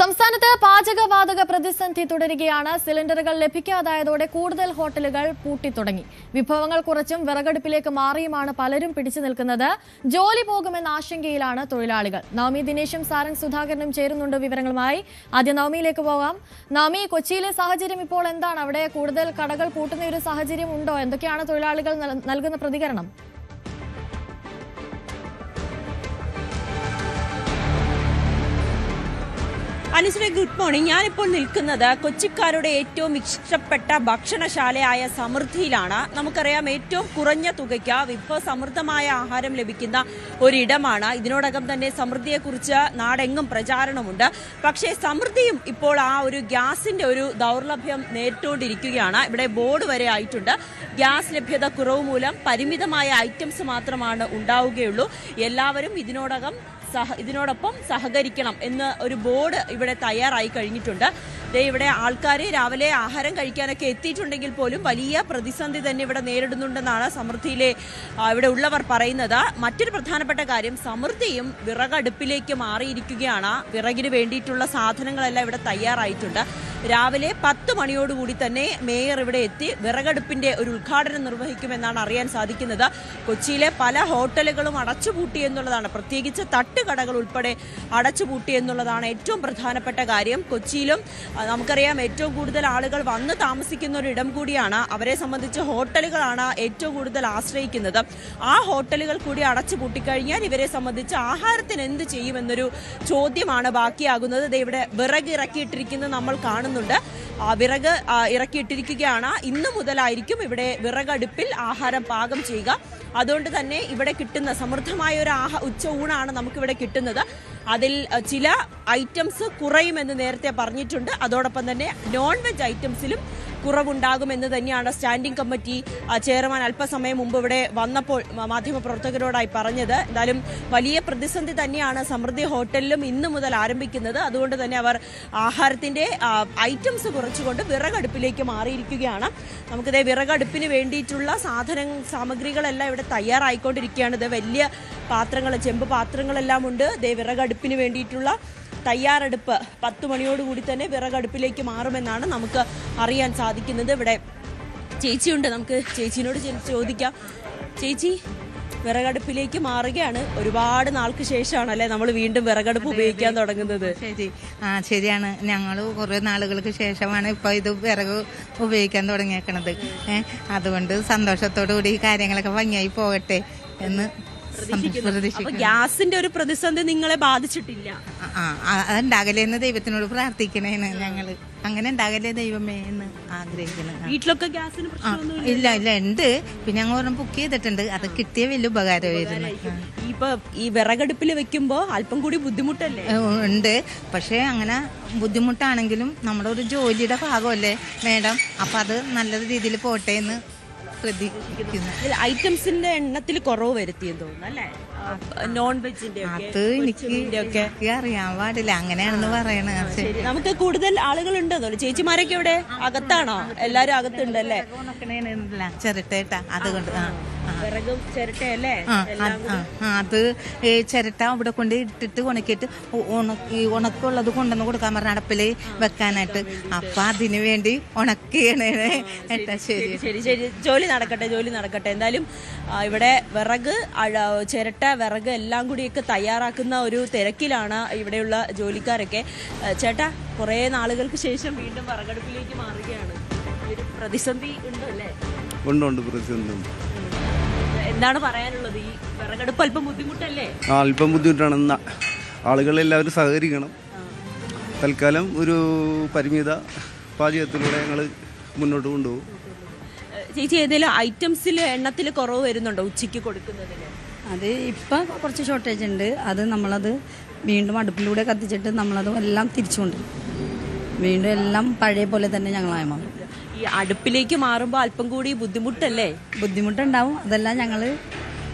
സംസ്ഥാനത്ത് പാചകവാതക പ്രതിസന്ധി തുടരുകയാണ്. സിലിണ്ടറുകൾ ലഭിക്കാതായതോടെ കൂടുതൽ ഹോട്ടലുകൾ പൂട്ടിത്തുടങ്ങി. വിഭവങ്ങൾ കുറച്ചും വിറകടുപ്പിലേക്ക് മാറിയുമാണ് പലരും പിടിച്ചു നിൽക്കുന്നത്. ജോലി പോകുമെന്ന ആശങ്കയിലാണ് തൊഴിലാളികൾ. നവമി ദിനേശും സാരംഗ് സുധാകരനും ചേരുന്നുണ്ട് വിവരങ്ങളുമായി. ആദ്യം നവമിയിലേക്ക് പോകാം. നവമി, കൊച്ചിയിലെ സാഹചര്യം ഇപ്പോൾ എന്താണ്? അവിടെ കൂടുതൽ കടകൾ പൂട്ടുന്ന ഒരു സാഹചര്യം ഉണ്ടോ? എന്തൊക്കെയാണ് തൊഴിലാളികൾ നൽകുന്ന പ്രതികരണം? Anusree, good morning. ഞാനിപ്പോൾ നിൽക്കുന്നത് കൊച്ചിക്കാരുടെ ഏറ്റവും ഇഷ്ടപ്പെട്ട ഭക്ഷണശാലയായ സമൃദ്ധിയിലാണ്. നമുക്കറിയാം, ഏറ്റവും കുറഞ്ഞ തുകയ്ക്ക് വിഭവസമൃദ്ധമായ ആഹാരം ലഭിക്കുന്ന ഒരിടമാണ്. ഇതിനോടകം തന്നെ സമൃദ്ധിയെക്കുറിച്ച് നാടെങ്ങും പ്രചാരണമുണ്ട്. പക്ഷേ സമൃദ്ധിയും ഇപ്പോൾ ആ ഒരു ഗ്യാസിന്റെ ഒരു ദൗർലഭ്യം നേരിട്ടുകൊണ്ടിരിക്കുകയാണ്. ഇവിടെ ബോർഡ് വരെ ആയിട്ടുണ്ട്. ഗ്യാസ് ലഭ്യത കുറവ് മൂലം പരിമിതമായ ഐറ്റംസ് മാത്രമാണ് ഉണ്ടാവുകയുള്ളൂ. എല്ലാവരും ഇതിനോടൊപ്പം സഹകരിക്കണം എന്ന് ഒരു ബോർഡ് ഇവിടെ തയ്യാറായി കഴിഞ്ഞിട്ടുണ്ട്. ഇവിടെ ആൾക്കാർ രാവിലെ ആഹാരം കഴിക്കാനൊക്കെ എത്തിയിട്ടുണ്ടെങ്കിൽ പോലും വലിയ പ്രതിസന്ധി തന്നെ ഇവിടെ നേരിടുന്നുണ്ടെന്നാണ് സമൃദ്ധിയിലെ ഇവിടെ ഉള്ളവർ പറയുന്നത്. മറ്റൊരു പ്രധാനപ്പെട്ട കാര്യം, സമൃദ്ധിയും വിറകടുപ്പിലേക്ക് മാറിയിരിക്കുകയാണ്. വിറകിന് വേണ്ടിയിട്ടുള്ള സാധനങ്ങളെല്ലാം ഇവിടെ തയ്യാറായിട്ടുണ്ട്. രാവിലെ 10 മണിയോടുകൂടി തന്നെ മേയർ ഇവിടെ എത്തി വിറകടുപ്പിന്റെ ഒരു ഉദ്ഘാടനം നിർവഹിക്കുമെന്നാണ് അറിയാൻ സാധിക്കുന്നത്. കൊച്ചിയിലെ പല ഹോട്ടലുകളും അടച്ചുപൂട്ടി എന്നുള്ളതാണ്, പ്രത്യേകിച്ച് തട്ടുകടകൾ ഉൾപ്പെടെ അടച്ചുപൂട്ടി എന്നുള്ളതാണ് ഏറ്റവും പ്രധാനപ്പെട്ട കാര്യം. കൊച്ചിയിലും നമുക്കറിയാം, ഏറ്റവും കൂടുതൽ ആളുകൾ വന്ന് താമസിക്കുന്ന ഒരു ഇടം കൂടിയാണ്. അവരെ സംബന്ധിച്ച് ഹോട്ടലുകളാണ് ഏറ്റവും കൂടുതൽ ആശ്രയിക്കുന്നത്. ആ ഹോട്ടലുകൾ കൂടി അടച്ചു പൂട്ടിക്കഴിഞ്ഞാൽ ഇവരെ സംബന്ധിച്ച് ആഹാരത്തിന് എന്ത് ചെയ്യുമെന്നൊരു ചോദ്യമാണ് ബാക്കിയാകുന്നത്. ഇവിടെ വിറക് ഇറക്കിയിട്ടിരിക്കുന്നത് നമ്മൾ കാണുന്നുണ്ട്. വിറക് ഇറക്കിയിട്ടിരിക്കുകയാണ്. ഇന്നു മുതലായിരിക്കും ഇവിടെ വിറകടുപ്പിൽ ആഹാരം പാകം ചെയ്യുക. അതുകൊണ്ട് തന്നെ ഇവിടെ കിട്ടുന്ന സമൃദ്ധമായ ഒരു ഉച്ച ഊണാണ് നമുക്കിവിടെ കിട്ടുന്നത്. അതിൽ ചില ഐറ്റംസ് കുറയുമെന്ന് നേരത്തെ പറഞ്ഞിട്ടുണ്ട്. അതോടൊപ്പം തന്നെ നോൺ വെജ് ഐറ്റംസിലും കുറവുണ്ടാകുമെന്ന് തന്നെയാണ് സ്റ്റാൻഡിംഗ് കമ്മിറ്റി ചെയർമാൻ അല്പസമയം മുമ്പ് ഇവിടെ വന്നപ്പോൾ മാധ്യമപ്രവർത്തകരോടായി പറഞ്ഞത്. എന്തായാലും വലിയ പ്രതിസന്ധി തന്നെയാണ് സമൃദ്ധി ഹോട്ടലിലും ഇന്നു മുതൽ ആരംഭിക്കുന്നത്. അതുകൊണ്ട് തന്നെ അവർ ആഹാരത്തിന്റെ ഐറ്റംസ് കുറച്ചുകൊണ്ട് വിറകടുപ്പിലേക്ക് മാറിയിരിക്കുകയാണ്. നമുക്കിത് വിറകടുപ്പിന് വേണ്ടിയിട്ടുള്ള സാമഗ്രികളെല്ലാം ഇവിടെ തയ്യാറായിക്കൊണ്ടിരിക്കുകയാണ്. ഇത് വലിയ പാത്രങ്ങൾ, ചെമ്പ് പാത്രങ്ങളെല്ലാം ഉണ്ട്. വിറകടുപ്പിന് വേണ്ടിയിട്ടുള്ള തയ്യാറെടുപ്പ് 10 മണിയോടുകൂടി തന്നെ വിറകടുപ്പിലേക്ക് മാറുമെന്നാണ് നമുക്ക് അറിയാൻ സാധിക്കുന്നത്. ഇവിടെ ചേച്ചിയുണ്ട്, നമുക്ക് ചേച്ചിനോട് ചോദിക്കാം. ചേച്ചി, വിറകടുപ്പിലേക്ക് മാറുകയാണ്. ഒരുപാട് നാൾക്ക് ശേഷമാണല്ലേ നമ്മൾ വീണ്ടും വിറകടുപ്പ് ഉപയോഗിക്കാൻ തുടങ്ങുന്നത്? ശരിയാണ്. ഞങ്ങൾ കുറേ നാളുകൾക്ക് ശേഷമാണ് ഇപ്പോൾ ഇത് വിറക് ഉപയോഗിക്കാൻ തുടങ്ങിയേക്കണത്. അതുകൊണ്ട് സന്തോഷത്തോടു കൂടി ഈ കാര്യങ്ങളൊക്കെ ഭംഗിയായി പോകട്ടെ എന്ന് ഗ്യാസിന്റെ ഒരു പ്രതിസന്ധി നിങ്ങളെ ബാധിച്ചിട്ടില്ല? അതുണ്ടാകലേന്ന് ദൈവത്തിനോട് പ്രാർത്ഥിക്കണേന്ന് ഞങ്ങള്. അങ്ങനെ ഉണ്ടാകലേ ദൈവമേ എന്ന് ആഗ്രഹിക്കണം. വീട്ടിലൊക്കെ ഗ്യാസിന് പ്രശ്നമൊന്നും ഇല്ല ഉണ്ട്. പിന്നെ ഞങ്ങൾ ഒരെണ്ണം ബുക്ക് ചെയ്തിട്ടുണ്ട്. അത് കിട്ടിയ വലിയ ഉപകാരമായിരുന്നു. ഇപ്പൊ ഈ വിറകടുപ്പിൽ വെക്കുമ്പോ അല്പം കൂടി ബുദ്ധിമുട്ടല്ലേ? ഉണ്ട്. പക്ഷെ അങ്ങനെ ബുദ്ധിമുട്ടാണെങ്കിലും നമ്മുടെ ഒരു ജോലിയുടെ ഭാഗമല്ലേ മേഡം. അപ്പൊ അത് നല്ല രീതിയിൽ പോട്ടെ എന്ന് ഐറ്റംസിന്റെ എണ്ണത്തിൽ കുറവ് വരുത്തിയെന്ന് തോന്നുന്നു അല്ലേ? നോൺ വെജിന്റെ അത് എനിക്ക് അറിയാൻ പാടില്ല. അങ്ങനെയാണെന്ന് പറയണത്. നമുക്ക് കൂടുതൽ ആളുകൾ ഉണ്ടോ? ചേച്ചിമാരൊക്കെ ഇവിടെ അകത്താണോ? എല്ലാരും അകത്തുണ്ടല്ലേ? ചിരട്ടേട്ടാ, അതുകൊണ്ട് വിറകും ചിരട്ടയല്ലേ? അത് ചിരട്ട അവിടെ കൊണ്ട് ഇട്ടിട്ട് ഉണക്കിയിട്ട് ഉണക്കുള്ളത് കൊണ്ടുവന്ന് കൊടുക്കാൻ പറഞ്ഞ അടപ്പില് വെക്കാനായിട്ട്. അപ്പൊ അതിനു വേണ്ടി ഉണക്കിയാണ്. ശരി ശരി ശരി, ജോലി നടക്കട്ടെ. എന്തായാലും ഇവിടെ വിറക്, ചിരട്ട, വിറക് എല്ലാം കൂടിയൊക്കെ തയ്യാറാക്കുന്ന ഒരു തിരക്കിലാണ് ഇവിടെയുള്ള ജോലിക്കാരൊക്കെ. ചേട്ടാ, കുറെ നാളുകൾക്ക് ശേഷം വീണ്ടും വിറകടുപ്പിലേക്ക് മാറുകയാണ്. ഒരു പ്രതിസന്ധി ഉണ്ടോ അല്ലേ? ഉണ്ട്, പ്രതിസന്ധി. എന്താണ് പറയാനുള്ളത്? ഈ വിറകടുപ്പ് അല്പം ബുദ്ധിമുട്ടല്ലേ? അല്പം ബുദ്ധിമുട്ടാണ്. ആളുകളെല്ലാവരും സഹകരിക്കണം. തൽക്കാലം ഒരു പരിമിത പാചകത്തിലൂടെ ഞങ്ങൾ മുന്നോട്ട് കൊണ്ടുപോകും. ചേച്ചി, ഏതെങ്കിലും ഐറ്റംസിൽ എണ്ണത്തിൽ കുറവ് വരുന്നുണ്ടോ ഉച്ചയ്ക്ക് കൊടുക്കുന്നതിന്? അത് ഇപ്പം കുറച്ച് ഷോർട്ടേജ് ഉണ്ട്. അത് നമ്മളത് വീണ്ടും അടുപ്പിലൂടെ കത്തിച്ചിട്ട് നമ്മളത് എല്ലാം തിരിച്ചുകൊണ്ട് വീണ്ടും എല്ലാം പഴയ പോലെ തന്നെ ഞങ്ങളായി മാറും. ഈ അടുപ്പിലേക്ക് മാറുമ്പോൾ അല്പം കൂടി ബുദ്ധിമുട്ടല്ലേ? ബുദ്ധിമുട്ടുണ്ടാവും. അതെല്ലാം ഞങ്ങൾ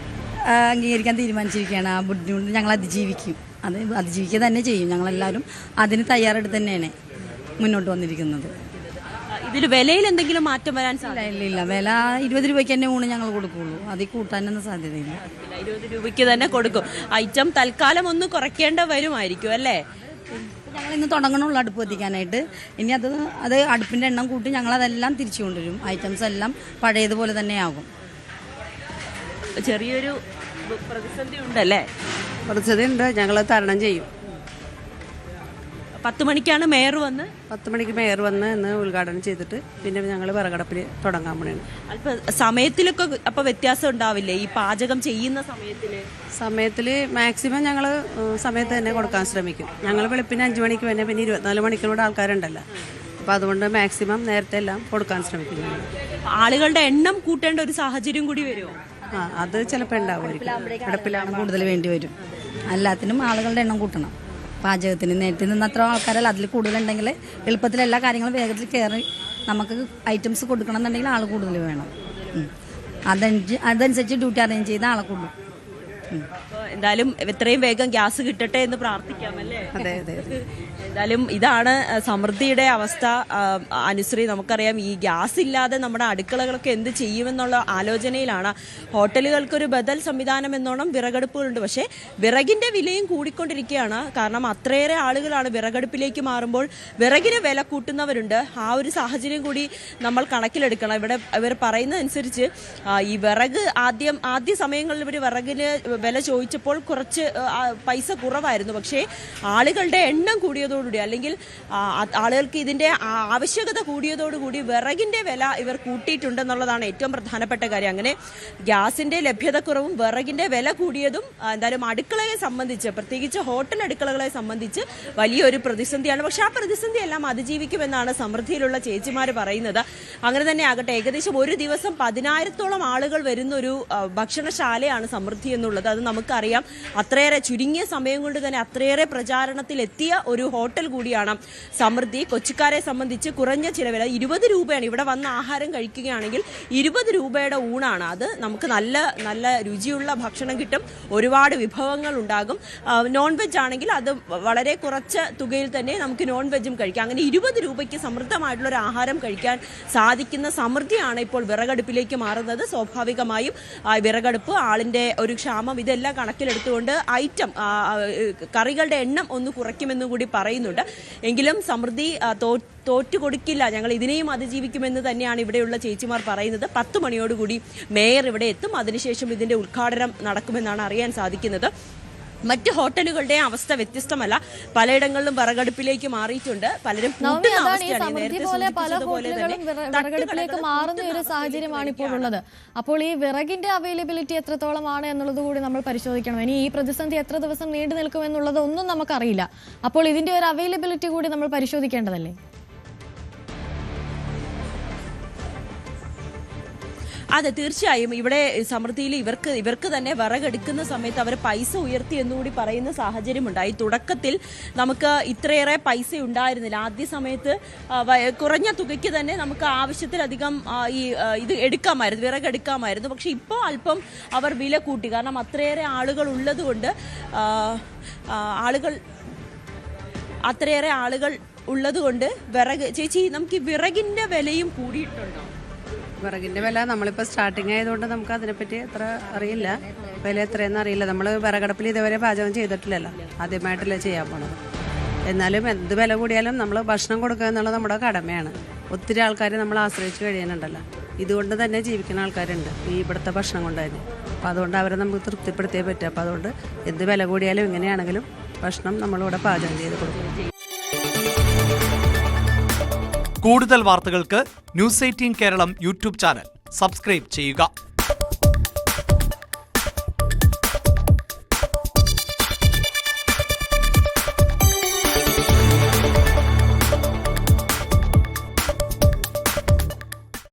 അംഗീകരിക്കാൻ തീരുമാനിച്ചിരിക്കുകയാണ്. ആ ബുദ്ധിമുട്ട് ഞങ്ങൾ അതിജീവിക്കും. അത് അതിജീവിക്കുക തന്നെ ചെയ്യും. ഞങ്ങളെല്ലാവരും അതിന് തയ്യാറെടുത്ത് തന്നെയാണ് മുന്നോട്ട് വന്നിരിക്കുന്നത്. ഇതിൽ വിലയിൽ എന്തെങ്കിലും മാറ്റം വരാൻ സാധ്യത? ഇല്ല, വില 20 രൂപയ്ക്ക് തന്നെ ഊണ് ഞങ്ങൾ കൊടുക്കുള്ളൂ. അതിൽ കൂട്ടാനൊന്നും സാധ്യതയില്ല. 20 രൂപയ്ക്ക് തന്നെ കൊടുക്കും. ഐറ്റം തൽക്കാലം ഒന്ന് കുറയ്ക്കേണ്ട വരുമായിരിക്കും അല്ലേ? ഞങ്ങൾ ഇന്ന് തുടങ്ങണുള്ളൂ അടുപ്പ് കത്തിക്കാനായിട്ട്. ഇനി അത് അടുപ്പിൻ്റെ എണ്ണം കൂട്ടി ഞങ്ങളതെല്ലാം തിരിച്ചു കൊണ്ടുവരും. ഐറ്റംസ് എല്ലാം പഴയതുപോലെ തന്നെ ആകും. ചെറിയൊരു പ്രതിസന്ധി ഉണ്ടല്ലേ? പ്രതിസന്ധി ഉണ്ട്, ഞങ്ങൾ തരണം ചെയ്യും. 10 മണിക്കാണ് മേയർ വന്ന് 10 മണിക്ക് മേയർ വന്ന് ഇന്ന് ഉദ്ഘാടനം ചെയ്തിട്ട് പിന്നെ ഞങ്ങൾ വിറകടപ്പിൽ തുടങ്ങാൻ പോണേണ്. അല്പ സമയത്തിലൊക്കെ അപ്പൊ വ്യത്യാസം ഉണ്ടാവില്ലേ ഈ പാചകം ചെയ്യുന്ന സമയത്തിൽ മാക്സിമം ഞങ്ങൾ സമയത്ത് തന്നെ കൊടുക്കാൻ ശ്രമിക്കും. ഞങ്ങൾ വെളുപ്പിന് 5 മണിക്ക് തന്നെ, പിന്നെ 24 മണിക്കൂറുടെ ആൾക്കാരുണ്ടല്ലോ, അപ്പോൾ അതുകൊണ്ട് മാക്സിമം നേരത്തെ എല്ലാം കൊടുക്കാൻ ശ്രമിക്കും. ആളുകളുടെ എണ്ണം കൂട്ടേണ്ട ഒരു സാഹചര്യം കൂടി വരുമോ? അത് ചിലപ്പോൾ ഉണ്ടാവുമായിരിക്കും. അടുപ്പിലാണ് കൂടുതൽ വേണ്ടി വരും. എല്ലാത്തിനും ആളുകളുടെ എണ്ണം കൂട്ടണം. പാചകത്തിന് നേരത്തെ നിന്ന് അത്ര ആൾക്കാരല്ല, അതിൽ കൂടുതലുണ്ടെങ്കിൽ എളുപ്പത്തിൽ എല്ലാ കാര്യങ്ങളും വേഗത്തിൽ കയറി നമുക്ക് ഐറ്റംസ് കൊടുക്കണം എന്നുണ്ടെങ്കിൽ ആൾ കൂടുതൽ വേണം. അതനുസരിച്ച് ഡ്യൂട്ടി അറേഞ്ച് ചെയ്ത ആളെ കൊള്ളും. എന്തായാലും എത്രയും വേഗം ഗ്യാസ് കിട്ടട്ടെ എന്ന് പ്രാർത്ഥിക്കാമല്ലേ? അതെ അതെ. എന്തായാലും ഇതാണ് സമൃദ്ധിയുടെ അവസ്ഥ. അനുശ്രീ, നമുക്കറിയാം ഈ ഗ്യാസ് ഇല്ലാതെ നമ്മുടെ അടുക്കളകളൊക്കെ എന്ത് ചെയ്യുമെന്നുള്ള ആലോചനയിലാണ്. ഹോട്ടലുകൾക്കൊരു ബദൽ സംവിധാനം എന്നോണം വിറകടുപ്പുകളുണ്ട്. പക്ഷേ വിറകിന്റെ വിലയും കൂടിക്കൊണ്ടിരിക്കുകയാണ്. കാരണം അത്രയേറെ ആളുകളാണ് വിറകടുപ്പിലേക്ക് മാറുമ്പോൾ വിറകിന് വില കൂട്ടുന്നവരുണ്ട്. ആ ഒരു സാഹചര്യം കൂടി നമ്മൾ കണക്കിലെടുക്കണം. ഇവർ പറയുന്നതനുസരിച്ച് ഈ വിറക് ആദ്യ സമയങ്ങളിൽ ഇവർ വിറകിന് വില ചോദിച്ചപ്പോൾ കുറച്ച് പൈസ കുറവായിരുന്നു. പക്ഷേ ആളുകളുടെ എണ്ണം കൂടിയതോടുകൂടി, അല്ലെങ്കിൽ ആളുകൾക്ക് ഇതിന്റെ ആവശ്യകത കൂടിയതോടുകൂടി വിറകിന്റെ വില ഇവർ കൂട്ടിയിട്ടുണ്ടെന്നുള്ളതാണ് ഏറ്റവും പ്രധാനപ്പെട്ട കാര്യം. അങ്ങനെ ഗ്യാസിന്റെ ലഭ്യതക്കുറവും വിറകിന്റെ വില കൂടിയതും എന്തായാലും അടുക്കളയെ സംബന്ധിച്ച്, പ്രത്യേകിച്ച് ഹോട്ടൽ അടുക്കളകളെ സംബന്ധിച്ച് വലിയൊരു പ്രതിസന്ധിയാണ്. പക്ഷെ ആ പ്രതിസന്ധി എല്ലാം അതിജീവിക്കുമെന്നാണ് സമൃദ്ധിയിലുള്ള ചേച്ചിമാർ പറയുന്നത്. അങ്ങനെ തന്നെ ആകട്ടെ, ഏകദേശം ഒരു ദിവസം 10,000-ഓളം ആളുകൾ വരുന്നൊരു ഭക്ഷണശാലയാണ് സമൃദ്ധി എന്നുള്ളത്. അത് നമുക്കറിയാം. അത്രയേറെ ചുരുങ്ങിയ സമയം കൊണ്ട് തന്നെ അത്രയേറെ പ്രചാരണത്തിൽ എത്തിയ ഒരു ഹോട്ടൽ കൂടിയാണ് സമൃദ്ധി. കൊച്ചിക്കാരെ സംബന്ധിച്ച് കുറഞ്ഞ ചിലവിൽ 20 രൂപയാണ്. ഇവിടെ വന്ന് ആഹാരം കഴിക്കുകയാണെങ്കിൽ 20 രൂപയുടെ ഊണാണ്. അത് നമുക്ക് നല്ല നല്ല രുചിയുള്ള ഭക്ഷണം കിട്ടും, ഒരുപാട് വിഭവങ്ങൾ ഉണ്ടാകും. നോൺ വെജ് ആണെങ്കിൽ അത് വളരെ കുറച്ച തുകയിൽ തന്നെ നമുക്ക് നോൺ വെജും കഴിക്കാം. അങ്ങനെ 20 രൂപയ്ക്ക് സമൃദ്ധമായിട്ടുള്ള ഒരു ആഹാരം കഴിക്കാൻ സാധിക്കുന്ന സമൃദ്ധിയാണ് ഇപ്പോൾ വിറകടുപ്പിലേക്ക് മാറുന്നത്. സ്വാഭാവികമായും വിറകടുപ്പ്, ആളിന്റെ ഒരു ക്ഷാമം, ഇതെല്ലാം കണക്കിലെടുത്തുകൊണ്ട് കറികളുടെ എണ്ണം ഒന്ന് കുറയ്ക്കുമെന്നും കൂടി പറയുന്നുണ്ട്. എങ്കിലും സമൃദ്ധി തോറ്റുകൊടുക്കില്ല, ഞങ്ങൾ ഇതിനെയും അതിജീവിക്കുമെന്ന് തന്നെയാണ് ഇവിടെയുള്ള ചേച്ചിമാർ പറയുന്നത്. 10 മണിയോടുകൂടി മേയർ ഇവിടെ എത്തും. അതിനുശേഷം ഇതിന്റെ ഉദ്ഘാടനം നടക്കുമെന്നാണ് അറിയാൻ സാധിക്കുന്നത്. മറ്റ് ഹോട്ടലുകളുടെ അവസ്ഥ വ്യത്യസ്തമല്ല. പലയിടങ്ങളിലും വിറകടുപ്പിലേക്ക് മാറിയിട്ടുണ്ട്. പലരും വിറകടുപ്പിലേക്ക് മാറുന്ന ഒരു സാഹചര്യമാണ് ഇപ്പോൾ ഉള്ളത്. അപ്പോൾ ഈ വിറകിന്റെ അവൈലബിലിറ്റി എത്രത്തോളമാണ് എന്നുള്ളത് കൂടി നമ്മൾ പരിശോധിക്കണം. ഇനി ഈ പ്രതിസന്ധി എത്ര ദിവസം നീണ്ടു നിൽക്കും എന്നുള്ളത് ഒന്നും നമുക്കറിയില്ല. അപ്പോൾ ഇതിന്റെ ഒരു അവൈലബിലിറ്റി കൂടി നമ്മൾ പരിശോധിക്കേണ്ടതല്ലേ? അതെ, തീർച്ചയായും. ഇവിടെ സമൃദ്ധിയിൽ ഇവർക്ക് തന്നെ വിറകെടുക്കുന്ന സമയത്ത് അവർ പൈസ ഉയർത്തി എന്നുകൂടി പറയുന്ന സാഹചര്യമുണ്ടായി. തുടക്കത്തിൽ നമുക്ക് ഇത്രയേറെ പൈസ ഉണ്ടായിരുന്നില്ല. ആദ്യ സമയത്ത് കുറഞ്ഞ തുകയ്ക്ക് തന്നെ നമുക്ക് ആവശ്യത്തിലധികം ഇത് എടുക്കാമായിരുന്നു, വിറകെടുക്കാമായിരുന്നു. പക്ഷെ ഇപ്പോൾ അല്പം അവർ വില കൂട്ടി. കാരണം അത്രയേറെ ആളുകൾ ഉള്ളതുകൊണ്ട് വിറക്. ചേച്ചി, നമുക്ക് വിറകിന്റെ വിലയും കൂടിയിട്ടുണ്ടോ? വിറകിൻ്റെ വില നമ്മളിപ്പോൾ സ്റ്റാർട്ടിങ് ആയതുകൊണ്ട് നമുക്ക് അതിനെപ്പറ്റി അത്ര അറിയില്ല, വില എത്രയെന്ന് അറിയില്ല. നമ്മൾ വിറകടുപ്പിൽ ഇതുവരെ പാചകം ചെയ്തിട്ടില്ലല്ലോ, ആദ്യമായിട്ടല്ലേ ചെയ്യാൻ പോണത്. എന്നാലും എന്ത് വില കൂടിയാലും നമ്മൾ ഭക്ഷണം കൊടുക്കുക എന്നുള്ളത് നമ്മുടെ കടമയാണ്. ഒത്തിരി ആൾക്കാർ നമ്മൾ ആശ്രയിച്ച് കഴിയാനുണ്ടല്ലോ, ഇതുകൊണ്ട് തന്നെ ജീവിക്കുന്ന ആൾക്കാരുണ്ട് ഈ ഇവിടുത്തെ ഭക്ഷണം കൊണ്ട് തന്നെ. അപ്പോൾ അതുകൊണ്ട് അവരെ നമുക്ക് തൃപ്തിപ്പെടുത്തിയേ പറ്റും. അപ്പോൾ അതുകൊണ്ട് എന്ത് വില കൂടിയാലും എങ്ങനെയാണെങ്കിലും ഭക്ഷണം നമ്മളിവിടെ പാചകം ചെയ്ത് കൊടുക്കും. കൂടുതൽ വാർത്തകൾക്ക് news 18 Keralam YouTube channel subscribe ചെയ്യുക.